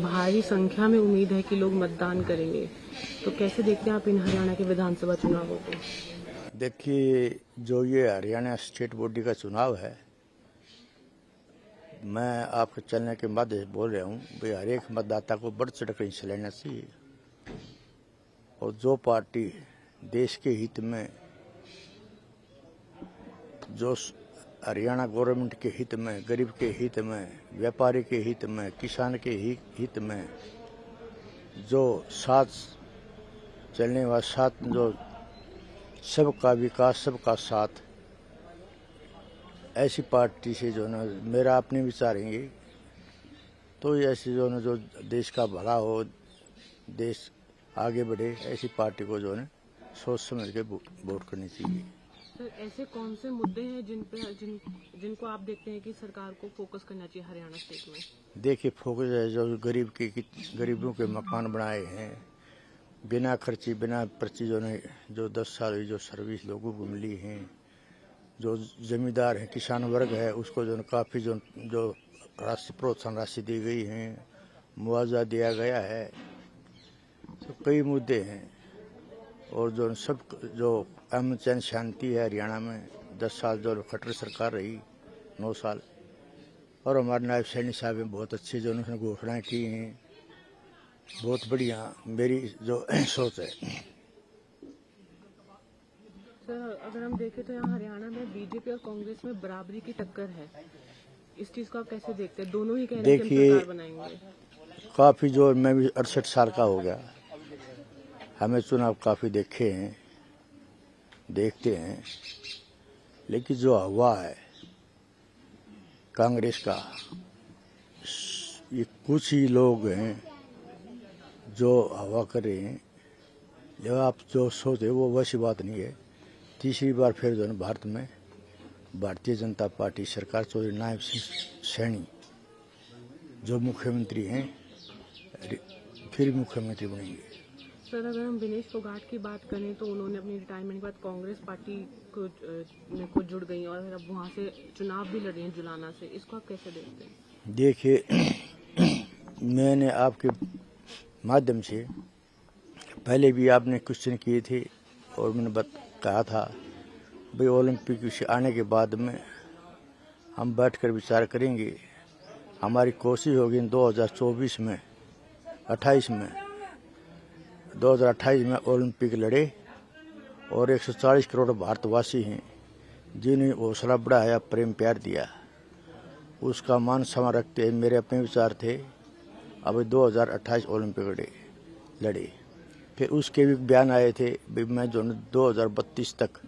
भारी संख्या में उम्मीद है कि लोग मतदान करेंगे, तो कैसे देखते हैं आप इन हरियाणा के विधानसभा चुनावों को? देखिए, जो ये हरियाणा स्टेट बॉडी का चुनाव है, मैं आपके चैनल के माध्यम से बोल रहा हूँ भाई हर एक मतदाता को बढ़ चढ़ कर हिस्सा लेना चाहिए। और जो पार्टी देश के हित में, जो हरियाणा गवर्नमेंट के हित में, गरीब के हित में, व्यापारी के हित में, किसान के हित में, जो साथ चलने वाला, साथ जो सबका विकास, सबका साथ, ऐसी पार्टी से जो ना मेरा अपने विचार है, तो ऐसी जो ना जो देश का भला हो, देश आगे बढ़े, ऐसी पार्टी को जो है सोच समझ के वोट करनी चाहिए। सर, ऐसे कौन से मुद्दे हैं जिनको आप देखते हैं कि सरकार को फोकस करना चाहिए हरियाणा स्टेट में? देखिए, फोकस है जो गरीबों के मकान बनाए हैं बिना खर्ची, बिना पर्ची, जो 10 साल की जो सर्विस लोगों को मिली है, जो जमींदार है, किसान वर्ग है, उसको जो काफ़ी जो राशि, प्रोत्साहन राशि दी गई है, मुआवजा दिया गया है, तो कई मुद्दे हैं। और जो सब जो अमन चैन शांति है हरियाणा में, 10 साल जो खट्टर सरकार रही, 9 साल, और हमारे नायब सैनी साहब ने बहुत अच्छी जो उन्होंने घोषणाएं की हैं, बहुत बढ़िया मेरी जो सोच है। सर, अगर हम देखें तो यहाँ हरियाणा में बीजेपी और कांग्रेस में बराबरी की टक्कर है, इस चीज को आप कैसे देखते हैं? दोनों ही कह रहे हैं कि हम सरकार बनाएंगे। काफ़ी जो, मैं भी 68 साल का हो गया, हमें चुनाव काफ़ी देखे हैं, देखते हैं, लेकिन जो हवा है कांग्रेस का, ये कुछ ही लोग हैं जो हवा कर रहे हैं। जब आप जो सोचते वो वैसी बात नहीं है। तीसरी बार फिर जो है भारत में भारतीय जनता पार्टी सरकार, चौधरी नायब सिंह सैनी जो मुख्यमंत्री हैं, फिर मुख्यमंत्री बनेंगे। सर, अगर हम विनेश फोगाट की बात करें तो उन्होंने अपनी रिटायरमेंट के बाद कांग्रेस पार्टी को जुड़ गई और अब वहां से चुनाव भी लड़ रही हैं जुलाना से, इसको आप कैसे देखते हैं? देखिए, मैंने आपके माध्यम से पहले भी आपने क्वेश्चन किए थे और मैंने कहा था भाई ओलंपिक से आने के बाद में हम बैठकर विचार करेंगे। हमारी कोशिश होगी 2024 में, 2028 में ओलंपिक लड़े, और 140 करोड़ भारतवासी हैं जिन्हें हौसला बढ़ाया, प्रेम प्यार दिया, उसका मान सम्मान रखते हैं। मेरे अपने विचार थे अब 2028 ओलंपिक लड़े। फिर उसके भी बयान आए थे भाई मैं जो 2032 तक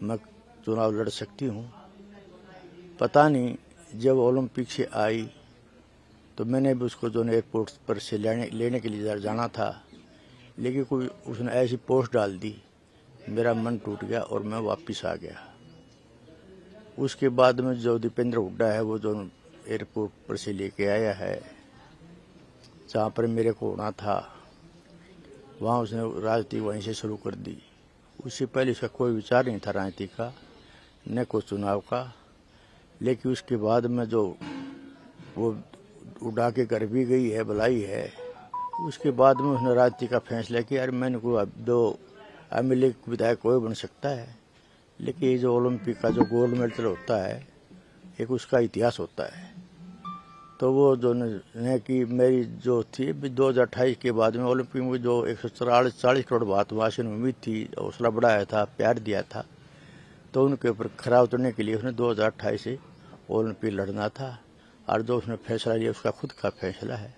मैं चुनाव लड़ सकती हूँ। पता नहीं, जब ओलंपिक से आई तो मैंने भी उसको जो एयरपोर्ट पर से लेने के लिए जाना था, लेकिन कोई उसने ऐसी पोस्ट डाल दी, मेरा मन टूट गया और मैं वापस आ गया। उसके बाद में जो दीपेंद्र हुड्डा है, वो जो एयरपोर्ट पर से लेके आया है जहाँ पर मेरे को होना था, वहाँ उसने राजनीति वहीं से शुरू कर दी। उससे पहले उसका कोई विचार नहीं था राजनीति का, न कोई चुनाव का। लेकिन उसके बाद में जो वो उड़ा के घर भी गई है, बुलाई है, उसके बाद में उसने राजनीति का फैसला किया, अरे मैंने को अब 2 MLA विधायक कोई बन सकता है, लेकिन ये जो ओलंपिक का जो गोल्ड मेडल होता है, एक उसका इतिहास होता है। तो वो जो ने कि मेरी जो थी 2028 के बाद में ओलंपिक में जो 140 करोड़ भारतवासियों ने उम्मीद थी, हौसला बढ़ाया था, प्यार दिया था, तो उनके ऊपर खरा उतरने के लिए उसने 2028 से ओलंपिक लड़ना था। और जो उसने फैसला लिया उसका खुद का फैसला है,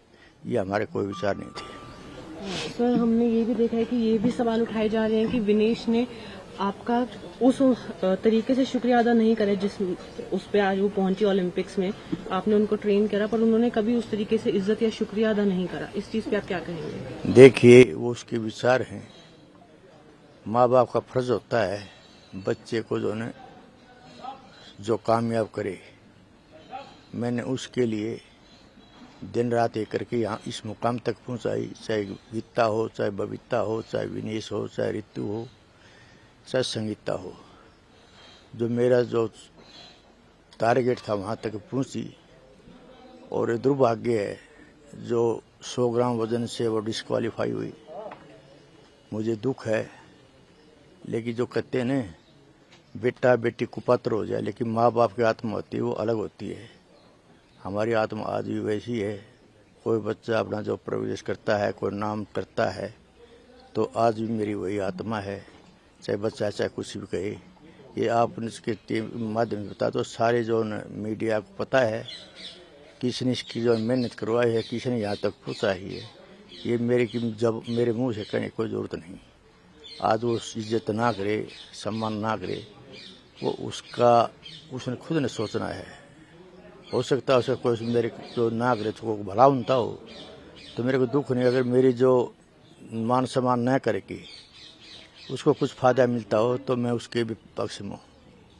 ये हमारे कोई विचार नहीं थे। सर, हमने ये भी देखा है कि ये भी सवाल उठाए जा रहे हैं कि विनेश ने आपका उस तरीके से शुक्रिया अदा नहीं करे जिस उस पे आज वो पहुंची ओलंपिक्स में, आपने उनको ट्रेन करा, पर उन्होंने कभी उस तरीके से इज्जत या शुक्रिया अदा नहीं करा। इस चीज पे आप क्या कहेंगे? देखिए, वो उसके विचार हैं। माँ बाप का फर्ज होता है बच्चे को जो कामयाब करे। मैंने उसके लिए दिन रात एक करके यहाँ इस मुकाम तक पहुँचाई, चाहे गीता हो, चाहे बबीता हो, चाहे विनेश हो, चाहे ऋतु हो, चाहे संगीता हो। जो मेरा जो टारगेट था वहाँ तक पहुँची, और दुर्भाग्य है जो 100 ग्राम वजन से वो डिस्क्वालीफाई हुई, मुझे दुख है। लेकिन जो कहते हैं ना, बेटा बेटी कुपात्र हो जाए, लेकिन माँ बाप की आत्मा होती है वो अलग होती है। हमारी आत्मा आज भी वैसी है। कोई बच्चा अपना जो प्रवेश करता है, कोई नाम करता है, तो आज भी मेरी वही आत्मा है, चाहे बच्चा चाहे कुछ भी कहे। ये आपने इसके माध्यम से बता दो, सारे जो मीडिया को पता है किसने इसकी जो मेहनत करवाई है, किसने यहाँ तक पहुँचाई है। ये जब मेरे मुंह से कहने की कोई ज़रूरत नहीं। आज वो इज्जत ना करे, सम्मान ना करे, वो उसने खुद ने सोचना है। हो सकता है उसे कोई मेरे जो ना करे तो भला उनता हो, तो मेरे को दुख नहीं। अगर मेरी जो मान सम्मान न करेगी, उसको कुछ फायदा मिलता हो, तो मैं उसके भी पक्ष में हूँ।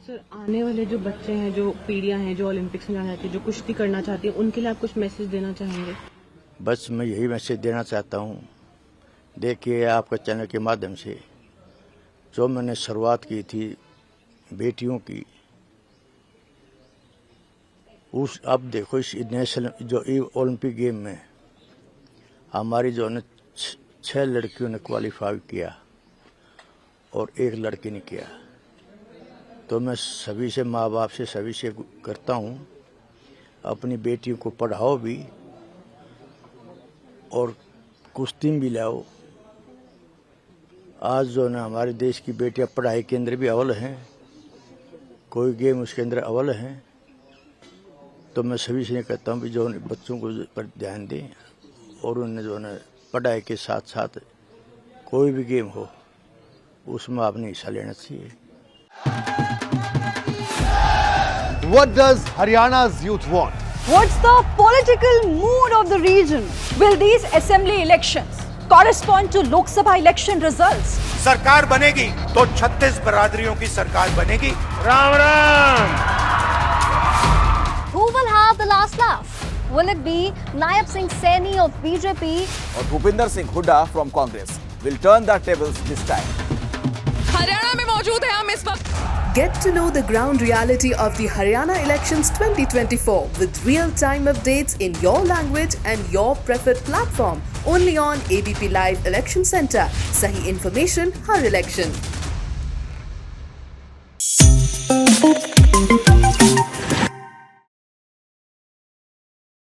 सर, आने वाले जो बच्चे हैं, जो पीढ़ियां हैं जो ओलंपिक्स में जाना चाहती है, जो कुश्ती करना चाहती है, उनके लिए आप कुछ मैसेज देना चाहेंगे? बस मैं यही मैसेज देना चाहता हूँ। देखिए, आपका चैनल के माध्यम से जो मैंने शुरुआत की थी बेटियों की, अब देखो इस नेशनल जो ओलंपिक गेम में हमारी जो ने 6 लड़कियों ने क्वालिफाई किया और 1 लड़की ने किया। तो मैं सभी से, माँ बाप से, सभी से करता हूँ, अपनी बेटियों को पढ़ाओ भी और कुश्ती भी लाओ। आज जो ना हमारे देश की बेटियां पढ़ाई के अंदर भी अव्वल हैं, कोई गेम उसके अंदर अव्वल हैं। तो मैं सभी से कहता हूँ कि जो बच्चों को पर ध्यान दें और उन्हें जो है पढ़ाई के साथ साथ कोई भी गेम हो उसमें आपने हिस्सा लेना चाहिए। What does Haryana's youth want? What's the political mood of the region? Will these assembly elections correspond to Lok Sabha election results? सरकार बनेगी तो 36 बरादरियों की सरकार बनेगी। Ram Ram. Who will have the last laugh? Will it be Nayab Singh Saini of BJP or Bhupinder Singh Hooda from Congress? Will turn the tables this time. Haryana में मौजूद हैं हम इस वक्त। Get to know the ground reality of the Haryana elections 2024 with real-time updates in your language and your preferred platform. Only on ABP Live Election Center. Sahi information, har election.